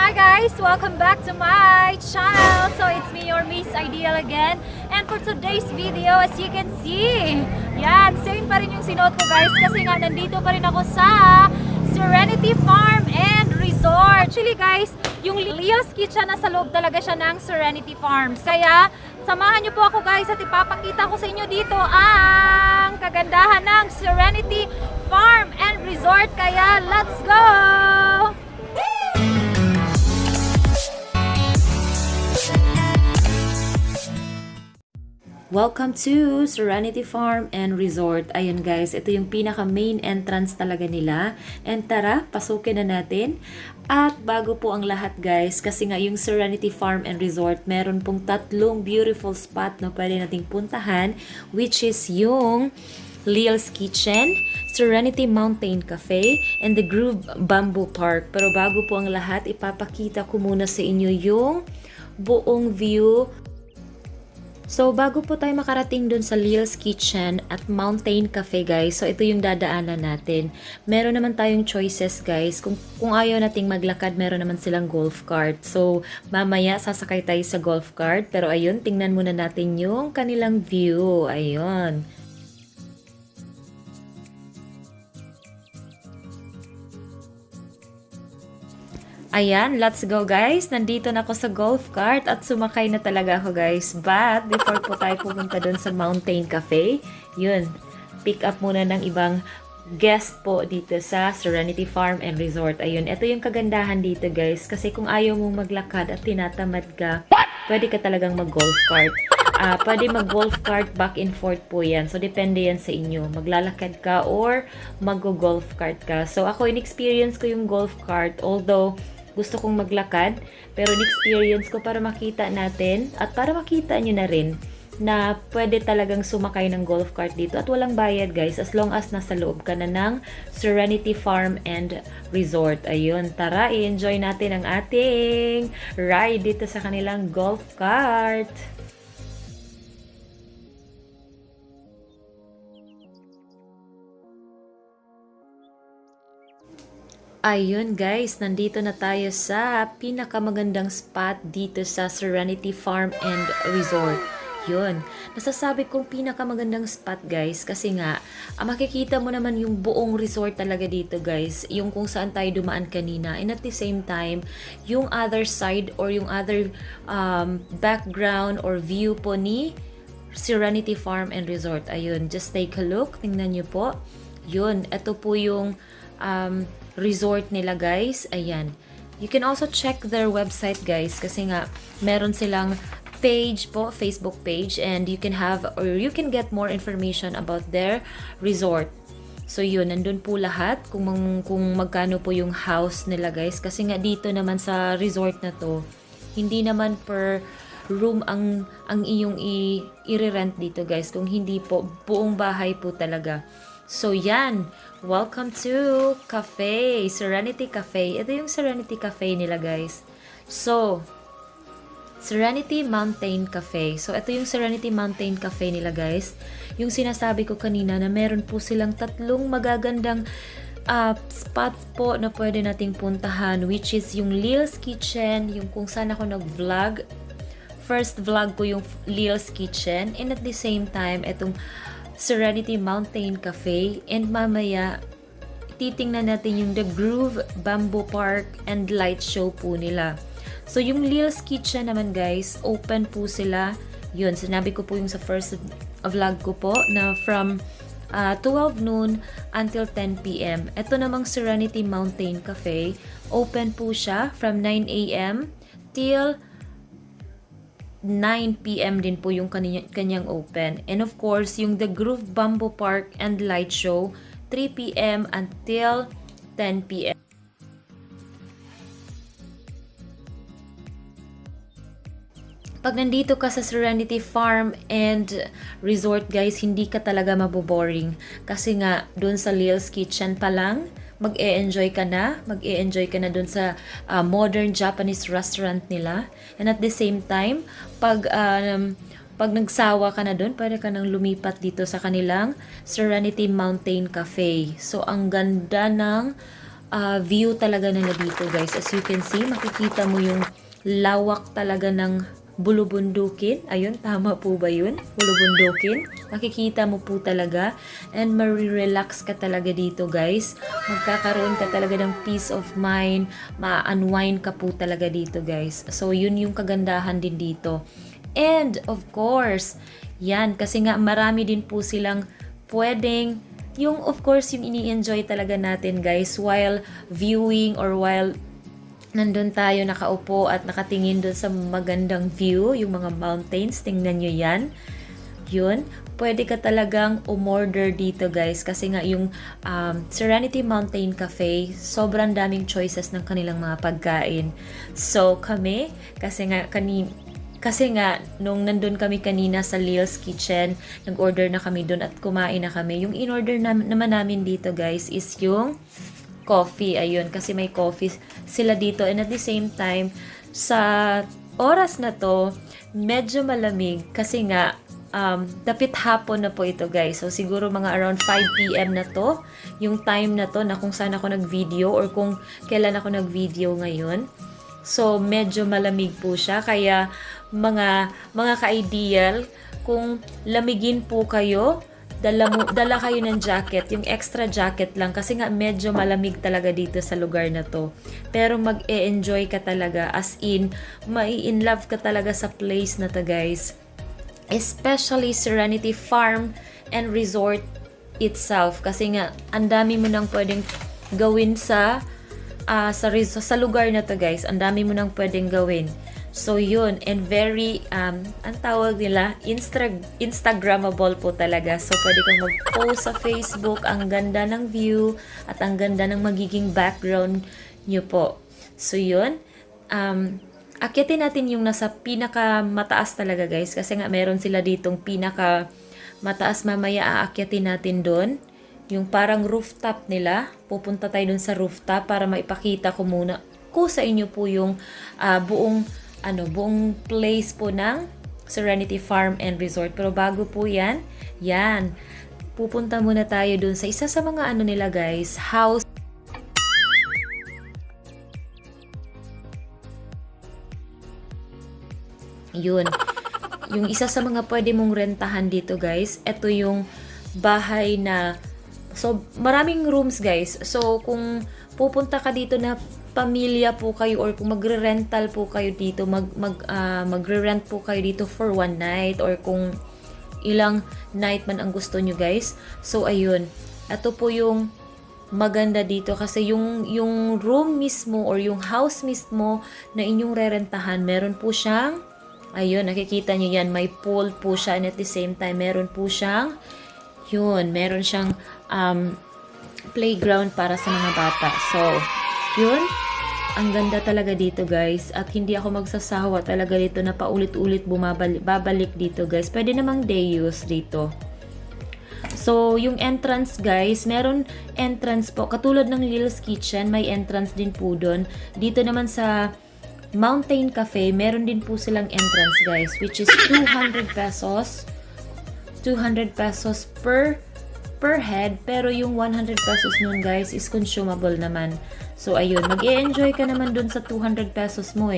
Hi guys! Welcome back to my channel. So it's me, your Miss Ideal again. And for today's video, as you can see, yan, same pa rin yung sinuot ko guys kasi nga nandito pa rin ako sa Serenity Farm and Resort. Actually guys, yung Liel'S kitchen nasa loob talaga siya ng Serenity Farms. Kaya samahan niyo po ako guys at ipapakita ko sa inyo dito ang kagandahan ng Serenity Farm and Resort. Kaya let's go! Welcome to Serenity Farm and Resort. Ayun guys, ito yung pinaka main entrance talaga nila. And tara, pasukin na natin. At bago po ang lahat guys, kasi nga yung Serenity Farm and Resort, meron pong tatlong beautiful spot na pwede nating puntahan, which is yung Liel'S Kitchen, Serenity Mountain Café, and the Groove Bamboo Park. Pero bago po ang lahat, ipapakita ko muna sa inyo yung buong view. So, bago po tayo makarating dun sa Liel'S Kitchen at Mountain Cafe, guys. So, ito yung dadaanan natin. Meron naman tayong choices, guys. Kung ayaw nating maglakad, meron naman silang golf cart. So, mamaya sasakay tayo sa golf cart. Pero ayun, tingnan muna natin yung kanilang view. Ayun. Ayan, let's go guys. Nandito na ako sa golf cart at sumakay na talaga ako guys. But, before po tayo pumunta dun sa Mountain Cafe, yun, pick up muna ng ibang guest po dito sa Serenity Farm and Resort. Ayun, ito yung kagandahan dito guys. Kasi kung ayaw mong maglakad at tinatamad ka, pwede ka talagang mag-golf cart. Pwede mag-golf cart back and forth po yan. So, depende yan sa inyo. Maglalakad ka or mag-golf cart ka. So, ako, in-experience ko yung golf cart. Although, gusto kong maglakad, pero in-experience ko para makita natin at para makita nyo na rin na pwede talagang sumakay ng golf cart dito at walang bayad guys as long as nasa loob ka na ng Serenity Farm and Resort. Ayun, tara, i-enjoy natin ang ating ride dito sa kanilang golf cart. Ayun guys, nandito na tayo sa pinakamagandang spot dito sa Serenity Farm and Resort. Yun, nasasabi kong pinakamagandang spot guys kasi nga, makikita mo naman yung buong resort talaga dito guys. Yung kung saan tayo dumaan kanina. And at the same time, yung other side or yung other background or view po ni Serenity Farm and Resort. Ayun, just take a look. Tingnan nyo po. Yun, ito po yung resort nila guys. Ayan. You can also check their website guys kasi nga meron silang page po, Facebook page, and you can have or you can get more information about their resort. So yun, nandun po lahat kung magkano po yung house nila guys kasi nga dito naman sa resort na to, hindi naman per room ang iyong i-rent dito guys, kung hindi po buong bahay po talaga. So yan, welcome to Cafe, Serenity Cafe. Ito yung Serenity Cafe nila guys. So, Serenity Mountain Cafe. So, ito yung Serenity Mountain Cafe nila guys. Yung sinasabi ko kanina na meron po silang tatlong magagandang spots po na pwede nating puntahan, which is yung Liel'S Kitchen, yung kung saan ako nag-vlog. First vlog ko yung Liel'S Kitchen, and at the same time, itong Serenity Mountain Cafe, and mamaya titingnan natin yung The Groove Bamboo Park and Light Show po nila. So yung Liel'S Kitchen naman guys, open po sila. Yun, sinabi ko po yung sa first vlog ko po na from 12 noon until 10 p.m. Ito namang Serenity Mountain Cafe, open po siya from 9 a.m. till 9 p.m. din po yung kanyang open. And of course, yung The Groove Bamboo Park and Light Show, 3 p.m. until 10 p.m. Pag nandito ka sa Serenity Farm and Resort guys, hindi ka talaga maboboring. Kasi nga, dun sa Liel'S Kitchen pa lang, mag-e-enjoy ka na dun sa modern Japanese restaurant nila. And at the same time, pag nagsawa ka na dun, pwede ka nang lumipat dito sa kanilang Serenity Mountain Cafe. So, ang ganda ng view talaga nila dito guys. As you can see, makikita mo yung lawak talaga ng bulubundukin. Ayun, tama po ba yun? Bulubundukin. Makikita mo po talaga. And marirelax ka talaga dito guys. Magkakaroon ka talaga ng peace of mind. Ma-unwind ka po talaga dito guys. So yun yung kagandahan din dito. And of course, yan. Kasi nga marami din po silang pwedeng yung of course yung ini-enjoy talaga natin guys while viewing or while nandun tayo nakaupo at nakatingin dun sa magandang view, yung mga mountains, tingnan nyo yan. Yun, pwede ka talagang umorder dito guys kasi nga yung Serenity Mountain Cafe, sobrang daming choices ng kanilang mga pagkain. So kami, kasi nga nung nandun kami kanina sa Liel'S Kitchen, nag-order na kami dun at kumain na kami. Yung in-order naman namin dito guys is yung coffee, ayun, kasi may coffee sila dito and at the same time sa oras na to medyo malamig kasi nga dapit hapon na po ito guys, so siguro mga around 5 PM na to yung time na to na kung saan ako nag-video or kung kailan ako nag-video ngayon. So medyo malamig po siya, kaya mga ka-ideal kung lamigin po kayo, dala kayo ng jacket, yung extra jacket lang kasi nga medyo malamig talaga dito sa lugar na to. Pero mag-e-enjoy ka talaga, as in, mai-in-love ka talaga sa place na to guys. Especially Serenity Farm and Resort itself kasi nga ang dami mo nang pwedeng gawin sa lugar na to guys. Ang dami mo nang pwedeng gawin. So yun, and very, ang tawag nila, Instagrammable po talaga. So pwede kang mag-post sa Facebook, ang ganda ng view, at ang ganda ng magiging background nyo po. So yun, akyatin natin yung nasa pinaka-mataas talaga guys, kasi nga meron sila ditong pinaka-mataas, mamaya aakyatin natin doon. Yung parang rooftop nila, pupunta tayo dun sa rooftop para maipakita ko muna ko sa inyo po yung buong place po ng Serenity Farm and Resort. Pero bago po yan, pupunta muna tayo dun sa isa sa mga nila guys, house. Yun. Yung isa sa mga pwede mong rentahan dito guys, ito yung bahay na, so maraming rooms guys. So kung pupunta ka dito na pamilya po kayo or kung magre-rental po kayo dito, magre-rent po kayo dito for one night or kung ilang night man ang gusto nyo guys. So ayun, ito po yung maganda dito kasi yung room mismo or yung house mismo na inyong rerentahan, meron po siyang, ayun, nakikita nyo yan, may pool po siya and at the same time meron po siyang meron siyang playground para sa mga bata. So yun, ang ganda talaga dito guys at hindi ako magsasawa talaga dito na paulit-ulit babalik dito guys. Pwede namang day use dito. So yung entrance guys, meron entrance po katulad ng Liel'S Kitchen, may entrance din po doon. Dito naman sa Mountain Cafe, meron din po silang entrance guys, which is 200 pesos per head, pero yung 100 pesos nun guys is consumable naman. So ayun, mag-e-enjoy ka naman dun sa 200 pesos mo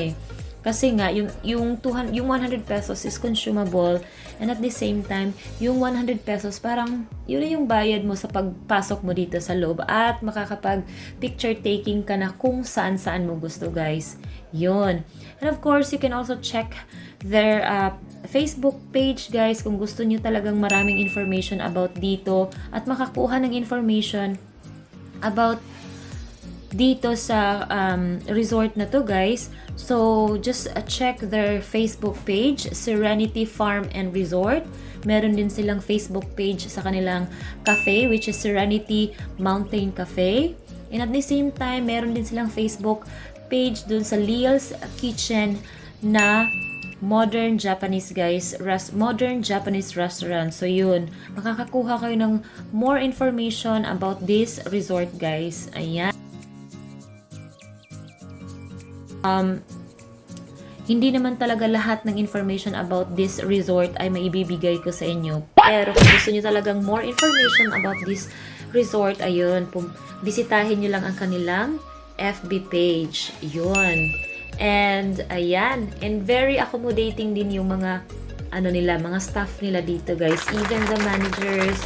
kasi nga yung 100 pesos is consumable and at the same time yung 100 pesos parang yun yung bayad mo sa pagpasok mo dito sa loob at makakapag picture taking ka na kung saan mo gusto guys. Yun. And of course, you can also check their Facebook page guys kung gusto nyo talagang maraming information about dito at makakuha ng information about dito sa resort na to guys. So just check their Facebook page, Serenity Farm and Resort. Meron din silang Facebook page sa kanilang cafe, which is Serenity Mountain Cafe. And at the same time, meron din silang Facebook page dun sa Liel'S Kitchen na modern Japanese guys, modern Japanese restaurant. So yun, makakakuha kayo ng more information about this resort guys. Ayan. Hindi naman talaga lahat ng information about this resort ay maibibigay ko sa inyo. Pero kung gusto niyo talagang more information about this Resort, ayun, bisitahin nyo lang ang kanilang FB page. Yun. And, ayan. And very accommodating din yung mga, mga staff nila dito, guys. Even the managers.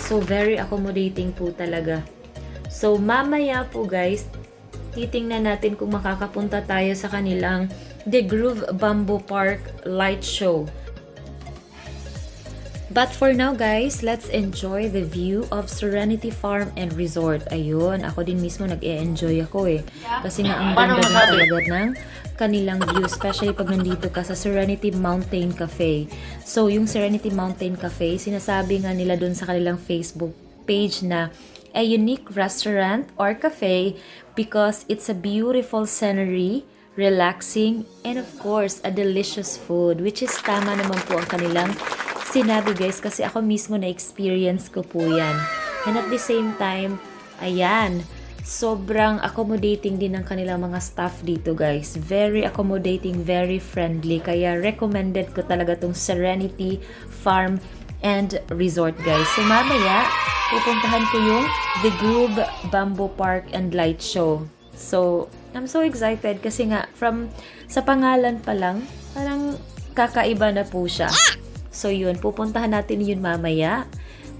So, very accommodating po talaga. So, mamaya po, guys, titingnan natin kung makakapunta tayo sa kanilang The Groove Bamboo Park Light Show. But for now, guys, let's enjoy the view of Serenity Farm and Resort. Ayun, ako din mismo nag-e-enjoy ako eh. Kasi nga ang ganda din talaga ng kanilang view, especially pag nandito ka sa Serenity Mountain Cafe. So, yung Serenity Mountain Cafe, sinasabi nga nila dun sa kanilang Facebook page na a unique restaurant or cafe because it's a beautiful scenery, relaxing, and of course, a delicious food, which is tama naman po ang kanilang sinabi, guys, kasi ako mismo na-experience ko po yan. And at the same time, ayan, sobrang accommodating din ng kanilang mga staff dito, guys. Very accommodating, very friendly. Kaya recommended ko talaga tong Serenity Farm and Resort, guys. So mamaya, pupuntahan ko yung The Groove Bamboo Park and Light Show. So, I'm so excited kasi nga, sa pangalan pa lang, parang kakaiba na po siya. So yun, pupuntahan natin yun mamaya.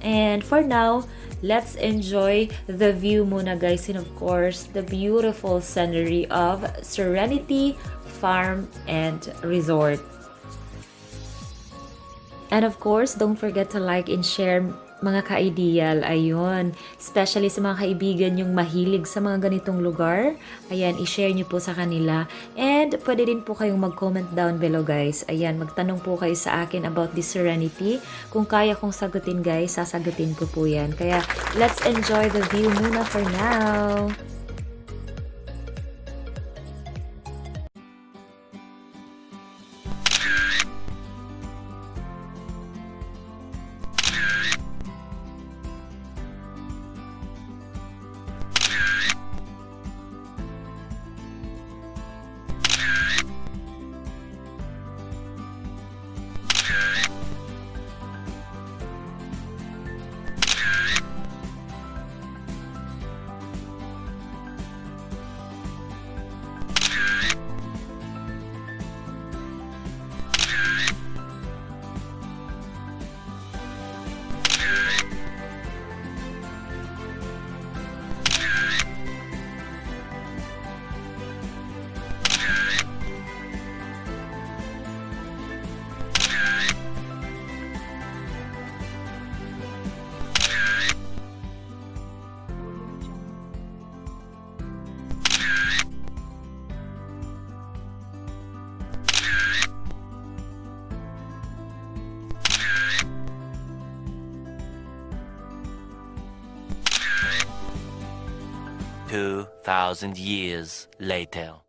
And for now, let's enjoy the view muna, guys. And of course, the beautiful scenery of Serenity Farm and Resort. And of course, don't forget to like and share, mga ka-ideal. Ayun. Especially sa mga kaibigan yung mahilig sa mga ganitong lugar. Ayan, i-share nyo po sa kanila. And pwede din po kayong mag-comment down below, guys. Ayan, magtanong po kayo sa akin about this Serenity. Kung kaya kong sagutin, guys, sasagutin ko po yan. Kaya, let's enjoy the view muna for now. 2,000 years later.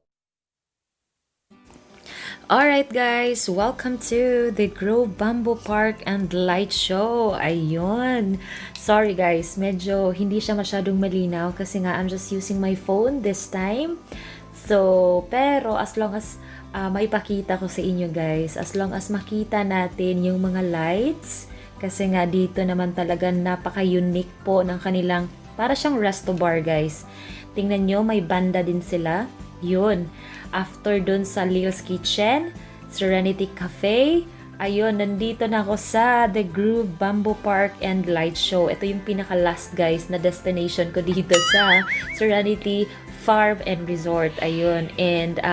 Alright guys, welcome to the Grove Bamboo Park and Light Show. Ayun. Sorry guys, medyo hindi siya masyadong malinaw kasi nga I'm just using my phone this time. So, pero as long as maipakita ko sa inyo guys, as long as makita natin yung mga lights, kasi nga dito naman talaga napaka-unique po ng kanilang, para siyang resto bar guys. Tingnan nyo, may banda din sila. Yun. After dun sa Liel'S Kitchen, Serenity Cafe, ayun, nandito na ako sa The Groove Bamboo Park and Light Show. Ito yung pinaka-last guys na destination ko dito sa Serenity Farm and Resort. Ayun. And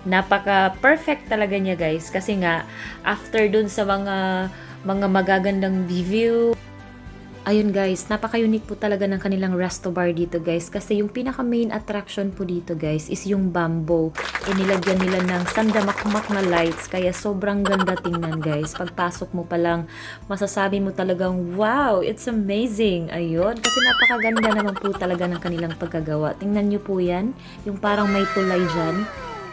napaka-perfect talaga niya guys. Kasi nga, after dun sa mga magagandang view, ayun guys, napaka-unique po talaga ng kanilang resto bar dito guys. Kasi yung pinaka-main attraction po dito guys is yung bamboo. Inilagyan nila ng sandamakmak na lights. Kaya sobrang ganda tingnan guys. Pagpasok mo pa lang, masasabi mo talagang, wow, it's amazing. Ayun, kasi napakaganda naman po talaga ng kanilang pagkagawa. Tingnan nyo po yan, yung parang may tulay dyan.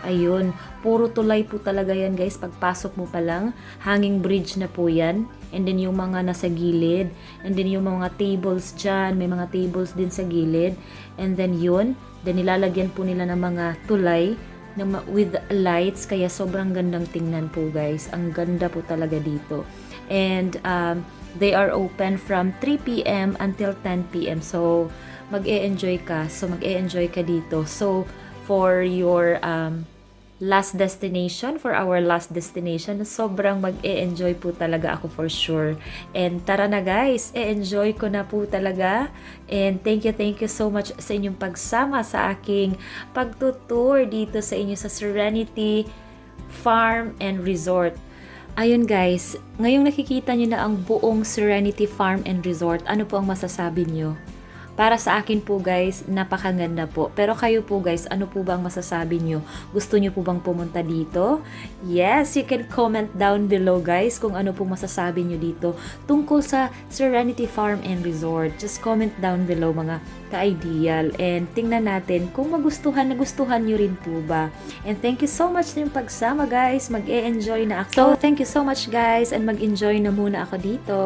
Ayun, puro tulay po talaga yan guys. Pagpasok mo pa lang, hanging bridge na po yan. And then yung mga nasa gilid. And then yung mga tables dyan. May mga tables din sa gilid. And then yun. Then nilalagyan po nila ng mga tulay with lights. Kaya sobrang gandang tingnan po guys. Ang ganda po talaga dito. And They are open from 3 p.m. until 10 p.m. So, mag-e-enjoy ka. So, mag-e-enjoy ka dito. So, for your last destination, for our last destination, sobrang mag-e-enjoy po talaga ako for sure. And tara na guys, e-enjoy ko na po talaga. And thank you so much sa inyong pagsama sa aking pagtutour dito sa inyo sa Serenity Farm and Resort. Ayun guys, ngayong nakikita nyo na ang buong Serenity Farm and Resort, ano po ang masasabi nyo? Para sa akin po guys, napakaganda po. Pero kayo po guys, ano po bang masasabi nyo? Gusto nyo po bang pumunta dito? Yes, you can comment down below guys kung ano po masasabi nyo dito tungkol sa Serenity Farm and Resort. Just comment down below mga ka-ideal. And tingnan natin kung nagustuhan nyo rin po ba. And thank you so much sa yung pagsama guys. Mag-e-enjoy na ako. So, thank you so much guys and mag-enjoy na muna ako dito.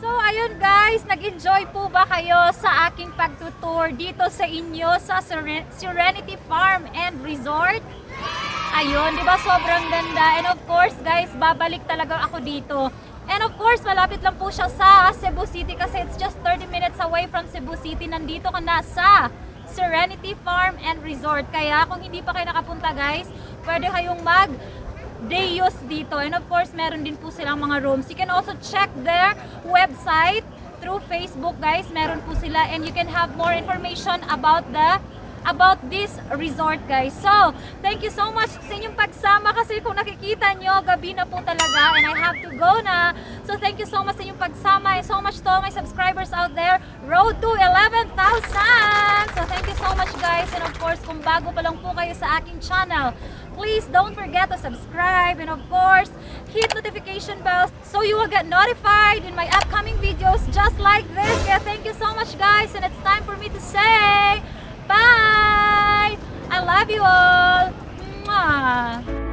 So, ayun guys, nag-enjoy po ba kayo sa aking pagtutour dito sa inyo sa Serenity Farm and Resort? Ayun, di ba sobrang ganda? And of course guys, babalik talaga ako dito. And of course, malapit lang po siya sa Cebu City kasi it's just 30 minutes away from Cebu City. Nandito ka na sa Serenity Farm and Resort. Kaya kung hindi pa kayo nakapunta guys, pwede kayong day use dito. And of course, meron din po silang mga rooms. You can also check their website through Facebook, guys. Meron po sila and you can have more information about this resort, guys. So, thank you so much sa inyong pagsama kasi kung nakikita nyo, gabi na po talaga and I have to go na. So, thank you so much sa inyong pagsama and so much to all my subscribers out there. Road to 11,000! So, thank you so much, guys. And of course, kung bago pa lang po kayo sa aking channel, please don't forget to subscribe and of course, hit notification bells so you will get notified in my upcoming videos just like this. Yeah, thank you so much guys and it's time for me to say bye! I love you all! Mwah!